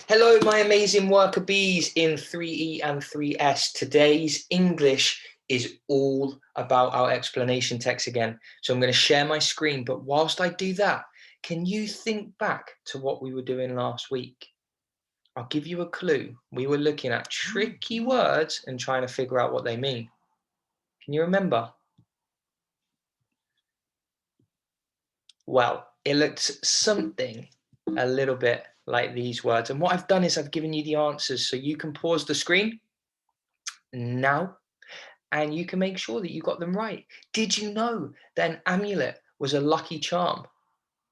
Hello, my amazing worker bees in 3E and 3S. Today's English is all about our explanation text again. So I'm going to share my screen, but whilst I do that, can you think back to what we were doing last week? I'll give you a clue. We were looking at tricky words and trying to figure out what they mean. Can you remember? Well, it looks something a little bit like these words. And what I've done is I've given you the answers so you can pause the screen now and you can make sure that you got them right. Did you know that an amulet was a lucky charm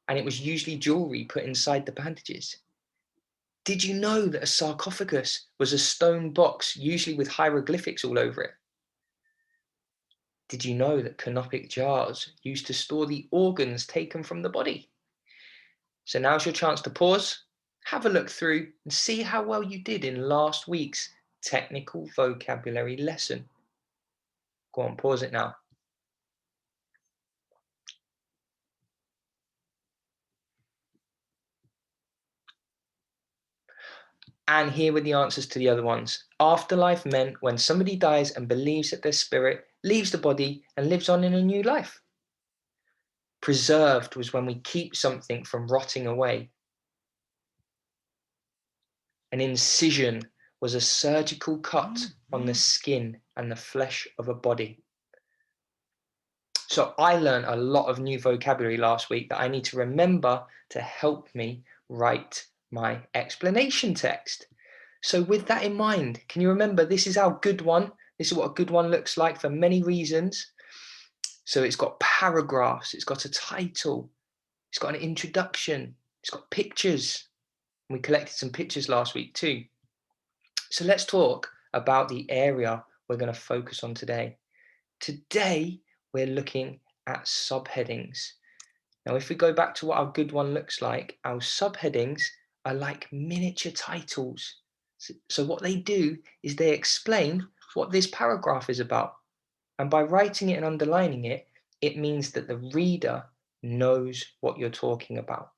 and it was usually jewelry put inside the bandages? Did you know that a sarcophagus was a stone box, usually with hieroglyphics all over it? Did you know that canopic jars used to store the organs taken from the body? So now's your chance to pause, have a look through and see how well you did in last week's technical vocabulary lesson. Go on, pause it now. And here were the answers to the other ones. Afterlife meant when somebody dies and believes that their spirit leaves the body and lives on in a new life. Preserved was when we keep something from rotting away. An incision was a surgical cut on the skin and the flesh of a body. So I learned a lot of new vocabulary last week that I need to remember to help me write my explanation text. So with that in mind, can you remember this is our good one? This is what a good one looks like for many reasons. So it's got paragraphs, it's got a title, it's got an introduction, it's got pictures. We collected some pictures last week too. So let's talk about the area we're going to focus on today. Today, we're looking at subheadings. Now, if we go back to what our good one looks like, our subheadings are like miniature titles. So what they do is they explain what this paragraph is about. And by writing it and underlining it, it means that the reader knows what you're talking about.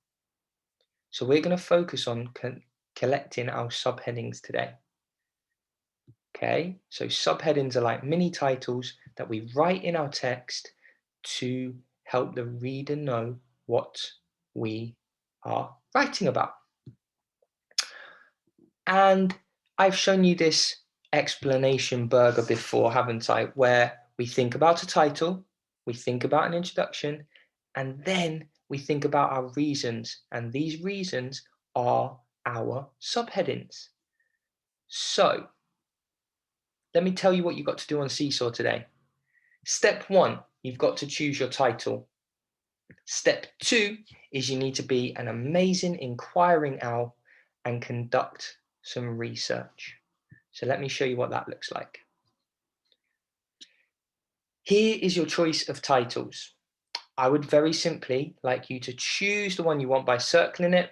So we're going to focus on collecting our subheadings today. Okay, so subheadings are like mini titles that we write in our text to help the reader know what we are writing about. And I've shown you this explanation burger before, haven't I? Where we think about a title, we think about an introduction, and then we think about our reasons. And these reasons are our subheadings. So let me tell you what you've got to do on Seesaw today. Step 1, you've got to choose your title. Step 2 is you need to be an amazing inquiring owl and conduct some research. So let me show you what that looks like. Here is your choice of titles. I would very simply like you to choose the one you want by circling it,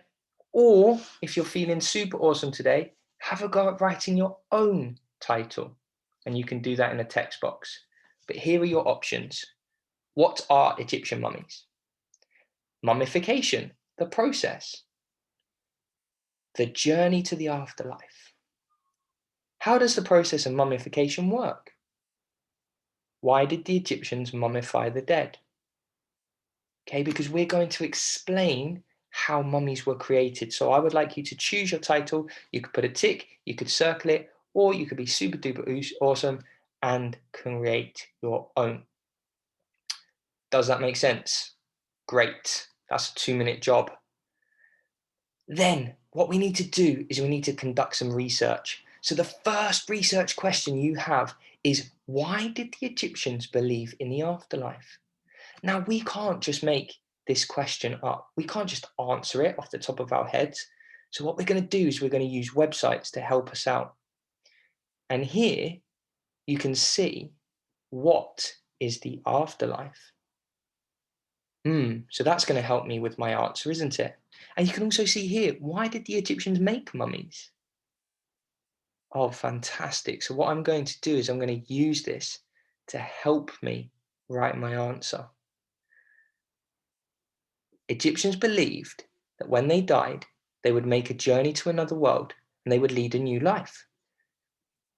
or if you're feeling super awesome today, have a go at writing your own title, and you can do that in a text box. But here are your options. What are Egyptian mummies? Mummification, the process. The journey to the afterlife. How does the process of mummification work? Why did the Egyptians mummify the dead? Okay, because we're going to explain how mummies were created. So I would like you to choose your title. You could put a tick, you could circle it, or you could be super duper awesome and create your own. Does that make sense? Great. That's a 2-minute job. Then what we need to do is we need to conduct some research. So the first research question you have is, why did the Egyptians believe in the afterlife? Now, we can't just make this question up. We can't just answer it off the top of our heads. So what we're going to do is we're going to use websites to help us out. And here you can see, what is the afterlife? So that's going to help me with my answer, isn't it? And you can also see here, why did the Egyptians make mummies? Oh, fantastic. So what I'm going to do is I'm going to use this to help me write my answer. Egyptians believed that when they died, They would make a journey to another world and they would lead a new life.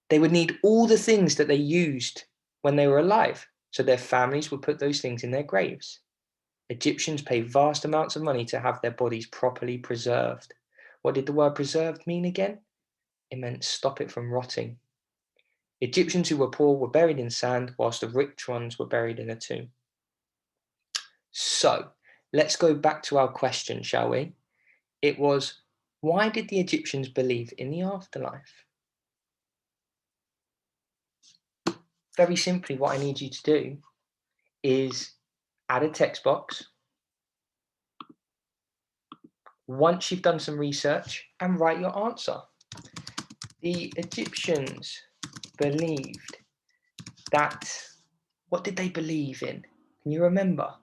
They would need all the things that they used when they were alive. So their families would put those things in their graves. Egyptians paid vast amounts of money to have their bodies properly preserved. What did the word preserved mean again? It meant stop it from rotting. Egyptians who were poor were buried in sand, whilst the rich ones were buried in a tomb. So let's go back to our question, shall we? It was, why did the Egyptians believe in the afterlife? Very simply, what I need you to do is add a text box once you've done some research and write your answer. The Egyptians believed that, what did they believe in? Can you remember?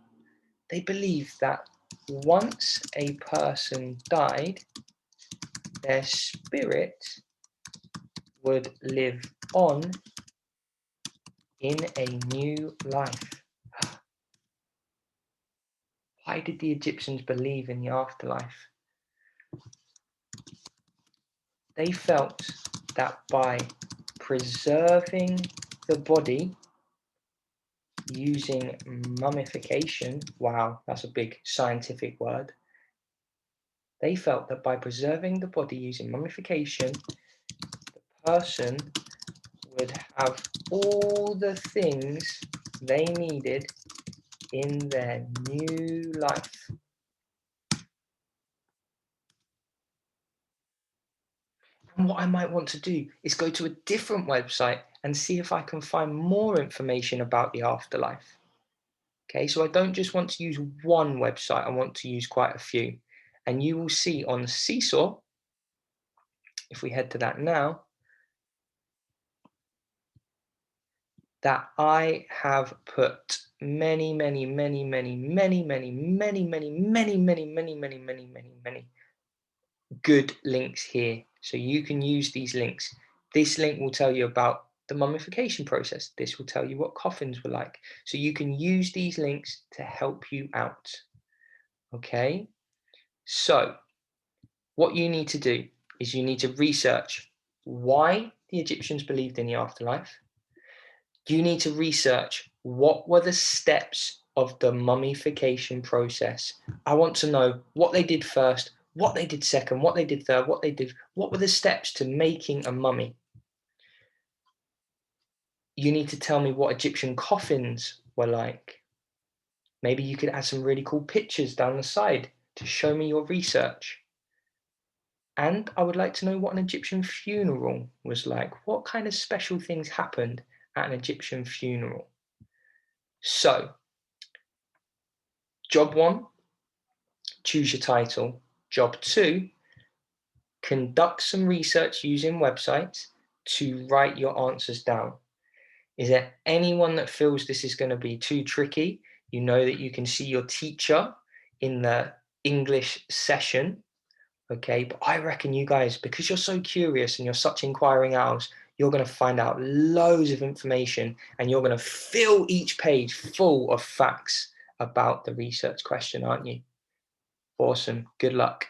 They believed that once a person died, their spirit would live on in a new life. Why did the Egyptians believe in the afterlife? They felt that by preserving the body using mummification, wow, that's a big scientific word. They felt that by preserving the body using mummification, the person would have all the things they needed in their new life. And what I might want to do is go to a different website and see if I can find more information about the afterlife. Okay, so I don't just want to use one website, I want to use quite a few. And you will see on Seesaw, if we head to that now, that I have put many good links here. So you can use these links. This link will tell you about the mummification process. This will tell you what coffins were like. So you can use these links to help you out. Okay, so what you need to do is you need to research why the Egyptians believed in the afterlife. You need to research what were the steps of the mummification process. I want to know what they did first, what they did second, what they did third, what were the steps to making a mummy. You need to tell me what Egyptian coffins were like. Maybe you could add some really cool pictures down the side to show me your research. And I would like to know what an Egyptian funeral was like. What kind of special things happened at an Egyptian funeral? So, job 1, choose your title. Job 2, conduct some research using websites to write your answers down. Is there anyone that feels this is going to be too tricky? You know that you can see your teacher in the English session. Okay, but I reckon you guys, because you're so curious and you're such inquiring owls, you're going to find out loads of information and you're going to fill each page full of facts about the research question, aren't you? Awesome. Good luck.